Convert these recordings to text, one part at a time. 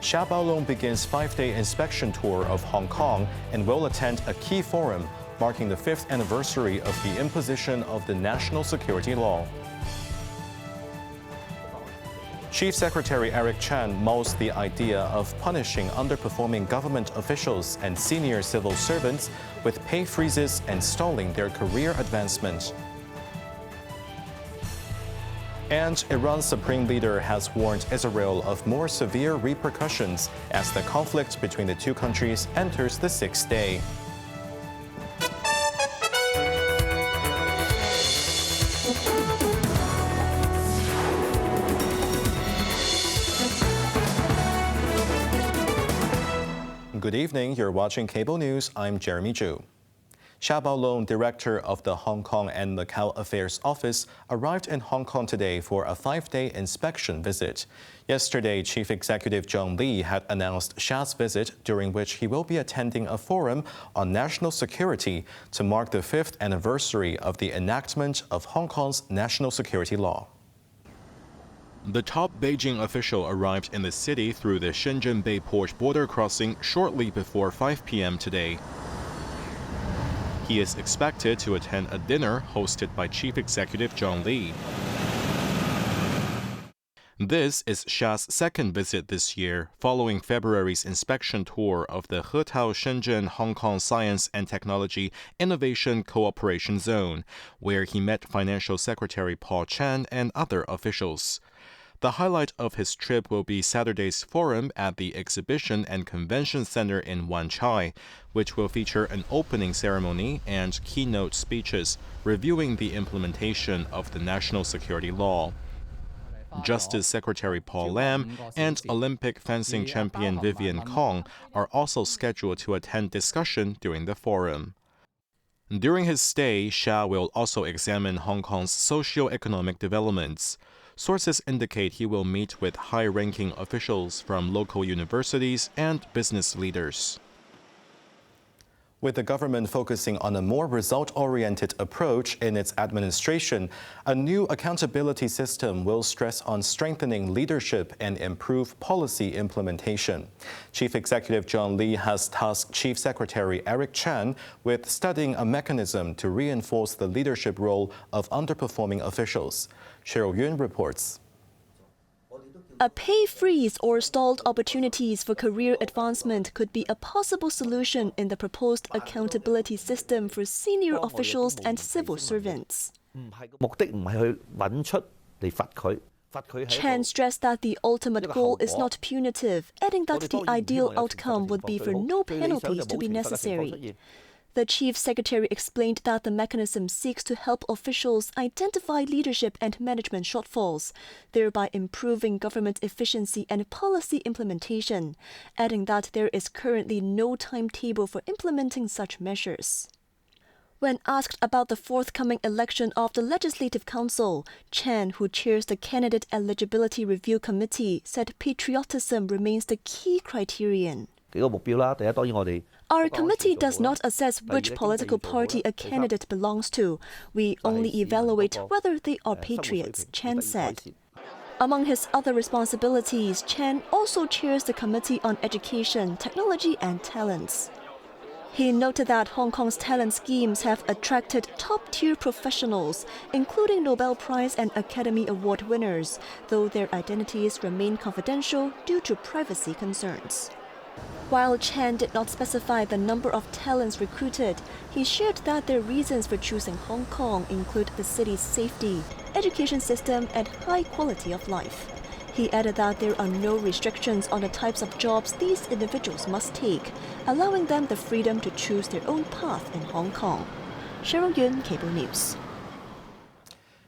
Xia Baolong begins 5-day inspection tour of Hong Kong and will attend a key forum marking the 5th anniversary of the imposition of the national security law. Chief Secretary Eric Chan mulls the idea of punishing underperforming government officials and senior civil servants with pay freezes and stalling their career advancement. And Iran's supreme leader has warned Israel of more severe repercussions as the conflict between the two countries enters the 6th day. Good evening, you're watching Cable News. I'm Jeremy Zhu. Xia Baolong, director of the Hong Kong and Macau Affairs Office, arrived in Hong Kong today for a 5-day inspection visit. Yesterday, Chief Executive John Lee had announced Xia's visit, during which he will be attending a forum on national security to mark the 5th anniversary of the enactment of Hong Kong's national security law. The top Beijing official arrived in the city through the Shenzhen Bay Port border crossing shortly before 5 p.m. today. He is expected to attend a dinner hosted by Chief Executive John Lee. This is Xia's second visit this year, following February's inspection tour of the Hetao Shenzhen Hong Kong Science and Technology Innovation Cooperation Zone, where he met Financial Secretary Paul Chan and other officials. The highlight of his trip will be Saturday's forum at the Exhibition and Convention Center in Wan Chai, which will feature an opening ceremony and keynote speeches reviewing the implementation of the national security law. Justice Secretary Paul Lam and Olympic fencing champion Vivian Kong are also scheduled to attend discussion during the forum. During his stay, Xia will also examine Hong Kong's socio-economic developments. Sources indicate he will meet with high-ranking officials from local universities and business leaders. With the government focusing on a more result-oriented approach in its administration, a new accountability system will stress on strengthening leadership and improve policy implementation. Chief Executive John Lee has tasked Chief Secretary Eric Chan with studying a mechanism to reinforce the leadership role of underperforming officials. Cheryl Yun reports. A pay freeze or stalled opportunities for career advancement could be a possible solution in the proposed accountability system for senior officials and civil servants. Chan stressed that the ultimate goal is not punitive, adding that the ideal outcome would be for no penalties to be necessary. The Chief Secretary explained that the mechanism seeks to help officials identify leadership and management shortfalls, thereby improving government efficiency and policy implementation, adding that there is currently no timetable for implementing such measures. When asked about the forthcoming election of the Legislative Council, Chan, who chairs the Candidate Eligibility Review Committee, said patriotism remains the key criterion. Our committee does not assess which political party a candidate belongs to. We only evaluate whether they are patriots, Chan said. Among his other responsibilities, Chan also chairs the Committee on Education, Technology and Talents. He noted that Hong Kong's talent schemes have attracted top-tier professionals, including Nobel Prize and Academy Award winners, though their identities remain confidential due to privacy concerns. While Chan did not specify the number of talents recruited, he shared that their reasons for choosing Hong Kong include the city's safety, education system, and high quality of life. He added that there are no restrictions on the types of jobs these individuals must take, allowing them the freedom to choose their own path in Hong Kong. Cheryl Yun, Cable News.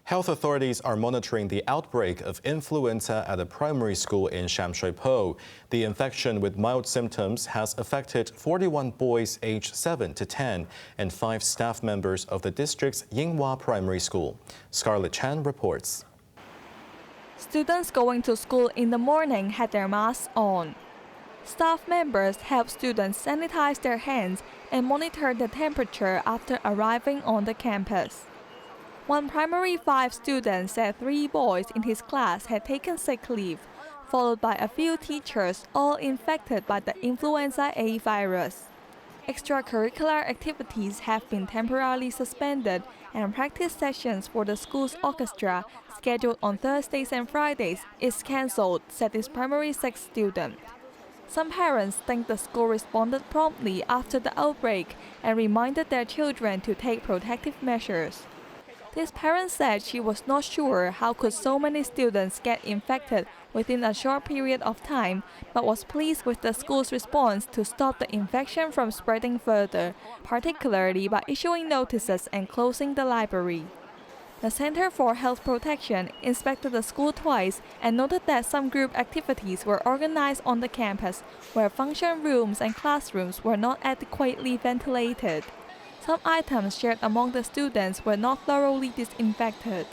Health authorities are monitoring the outbreak of influenza at a primary school in Sham Shui Po. The infection with mild symptoms has affected 41 boys aged 7 to 10 and 5 staff members of the district's Yinghua Primary School. Scarlett Chan reports. Students going to school in the morning had their masks on. Staff members help students sanitize their hands and monitor the temperature after arriving on the campus. One primary 5 student said 3 boys in his class had taken sick leave. followed by a few teachers, all infected by the influenza A virus. Extracurricular activities have been temporarily suspended, and practice sessions for the school's orchestra, scheduled on Thursdays and Fridays, is cancelled, said this primary 6 student. Some parents think the school responded promptly after the outbreak and reminded their children to take protective measures. This parent said she was not sure how could so many students get infected within a short period of time, but was pleased with the school's response to stop the infection from spreading further, particularly by issuing notices and closing the library. The Center for Health Protection inspected the school twice and noted that some group activities were organized on the campus, where function rooms and classrooms were not adequately ventilated. Some items shared among the students were not thoroughly disinfected.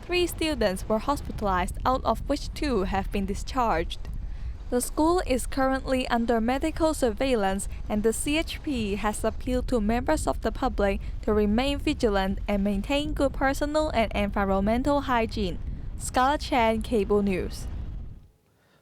3 students were hospitalized, out of which 2 have been discharged. The school is currently under medical surveillance, and the CHP has appealed to members of the public to remain vigilant and maintain good personal and environmental hygiene. Scarlett Chan, Cable News.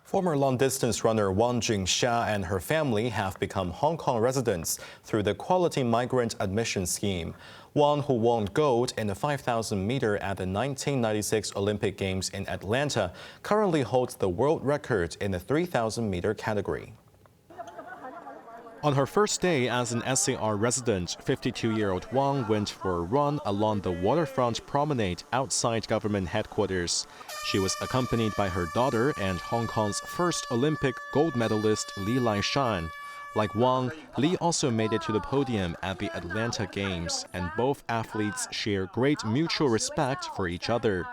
Former long-distance runner Wang Jingxia and her family have become Hong Kong residents through the Quality Migrant Admission Scheme. Wang, who won gold in the 5,000 meter at the 1996 Olympic Games in Atlanta, currently holds the world record in the 3,000 meter category. On her first day as an SAR resident, 52-year-old Wang went for a run along the waterfront promenade outside government headquarters. She was accompanied by her daughter and Hong Kong's first Olympic gold medalist Li Laishan. Like Wang, Li also made it to the podium at the Atlanta Games, and both athletes share great mutual respect for each other.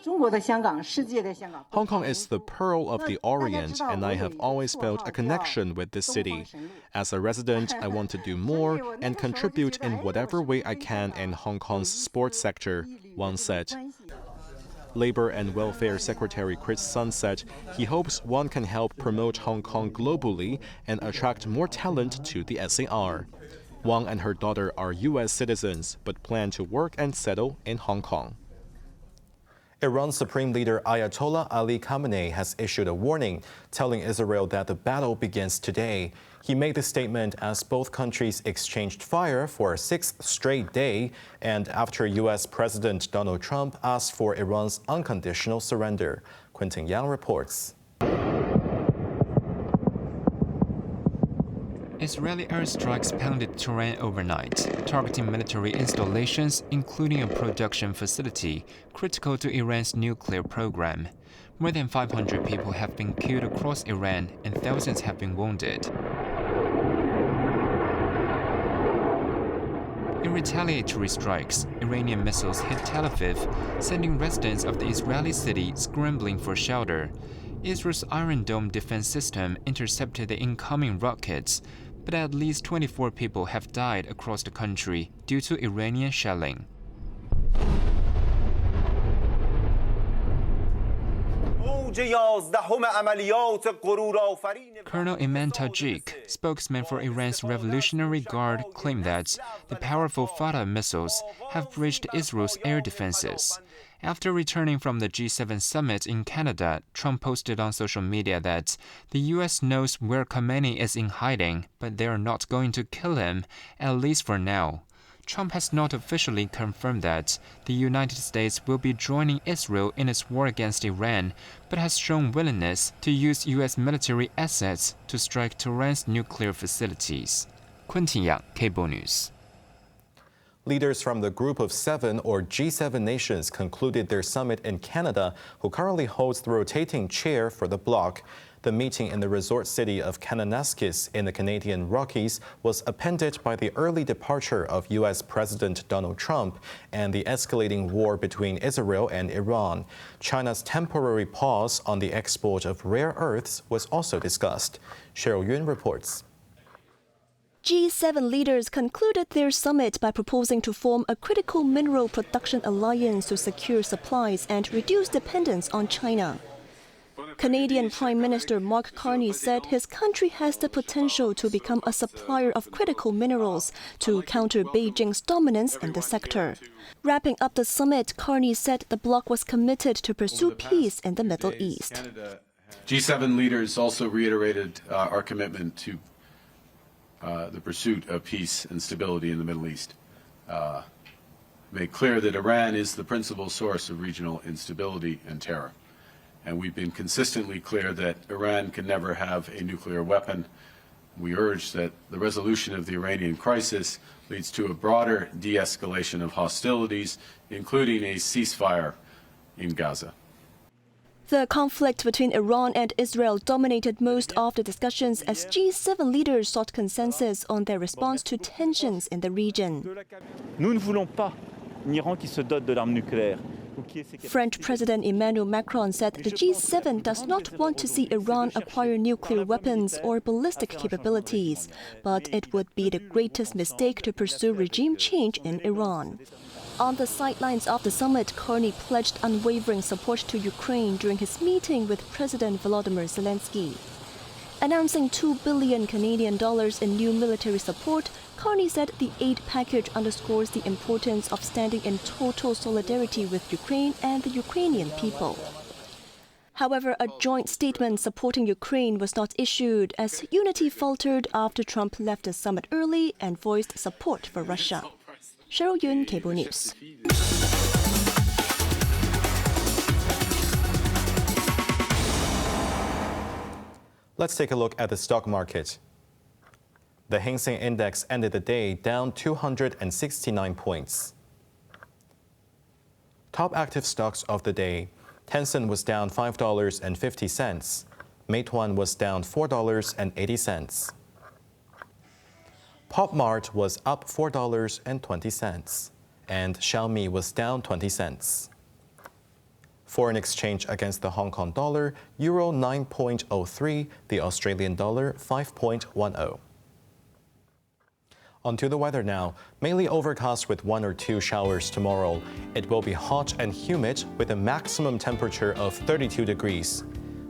Hong Kong is the pearl of the Orient, and I have always felt a connection with this city. As a resident, I want to do more and contribute in whatever way I can in Hong Kong's sports sector, Wang said. Labour and Welfare Secretary Chris Sun said he hopes one can help promote Hong Kong globally and attract more talent to the SAR. Wang and her daughter are U.S. citizens, but plan to work and settle in Hong Kong. Iran's Supreme Leader Ayatollah Ali Khamenei has issued a warning, telling Israel that the battle begins today. He made the statement as both countries exchanged fire for a 6th straight day, and after U.S. President Donald Trump asked for Iran's unconditional surrender. Quentin Yang reports. Israeli airstrikes pounded Tehran overnight, targeting military installations, including a production facility critical to Iran's nuclear program. More than 500 people have been killed across Iran and thousands have been wounded. In retaliatory strikes, Iranian missiles hit Tel Aviv, sending residents of the Israeli city scrambling for shelter. Israel's Iron Dome defense system intercepted the incoming rockets, but at least 24 people have died across the country due to Iranian shelling. Colonel Iman Tajik, spokesman for Iran's Revolutionary Guard, claimed that the powerful Fatah missiles have breached Israel's air defenses. After returning from the G7 summit in Canada, Trump posted on social media that the U.S. knows where Khamenei is in hiding, but they are not going to kill him, at least for now. Trump has not officially confirmed that the United States will be joining Israel in its war against Iran, but has shown willingness to use U.S. military assets to strike Tehran's nuclear facilities. Quentin Yang, Cable News. Leaders from the Group of 7 or G7 nations concluded their summit in Canada, who currently holds the rotating chair for the bloc. The meeting in the resort city of Kananaskis in the Canadian Rockies was appended by the early departure of U.S. President Donald Trump and the escalating war between Israel and Iran. China's temporary pause on the export of rare earths was also discussed. Cheryl Yun reports. G7 leaders concluded their summit by proposing to form a critical mineral production alliance to secure supplies and reduce dependence on China. Canadian Prime Minister Mark Carney said his country has the potential to become a supplier of critical minerals to counter Beijing's dominance in the sector. Wrapping up the summit, Carney said the bloc was committed to pursue peace in the Middle East. G7 leaders also reiterated our commitment to the pursuit of peace and stability in the Middle East. Made clear that Iran is the principal source of regional instability and terror. And we've been consistently clear that Iran can never have a nuclear weapon. We urge that the resolution of the Iranian crisis leads to a broader de-escalation of hostilities, including a ceasefire in Gaza. The conflict between Iran and Israel dominated most of the discussions as G7 leaders sought consensus on their response to tensions in the region. Nous ne voulons pas un Iran qui se dote de l'arme nucléaire. French President Emmanuel Macron said the G7 does not want to see Iran acquire nuclear weapons or ballistic capabilities, but it would be the greatest mistake to pursue regime change in Iran. On the sidelines of the summit, Carney pledged unwavering support to Ukraine during his meeting with President Volodymyr Zelensky. Announcing $2 billion Canadian in new military support, Carney said the aid package underscores the importance of standing in total solidarity with Ukraine and the Ukrainian people. However, a joint statement supporting Ukraine was not issued as unity faltered after Trump left the summit early and voiced support for Russia. Cheryl Yun, Cable News. Let's take a look at the stock market. The Hang Seng Index ended the day down 269 points. Top active stocks of the day: Tencent was down $5.50. Meituan was down $4.80. Pop Mart was up $4.20, and Xiaomi was down 20 cents. Foreign exchange against the Hong Kong dollar: Euro 9.03, the Australian dollar 5.10. On to the weather now. Mainly overcast with 1 or 2 showers tomorrow. It will be hot and humid with a maximum temperature of 32 degrees.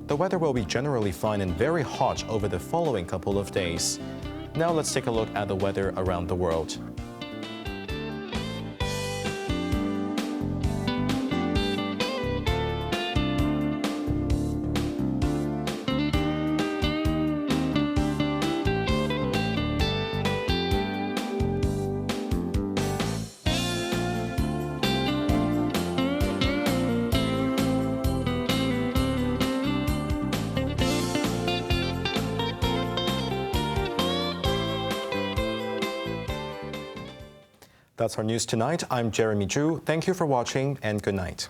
The weather will be generally fine and very hot over the following couple of days. Now let's take a look at the weather around the world. That's our news tonight. I'm Jeremy Zhu. Thank you for watching and good night.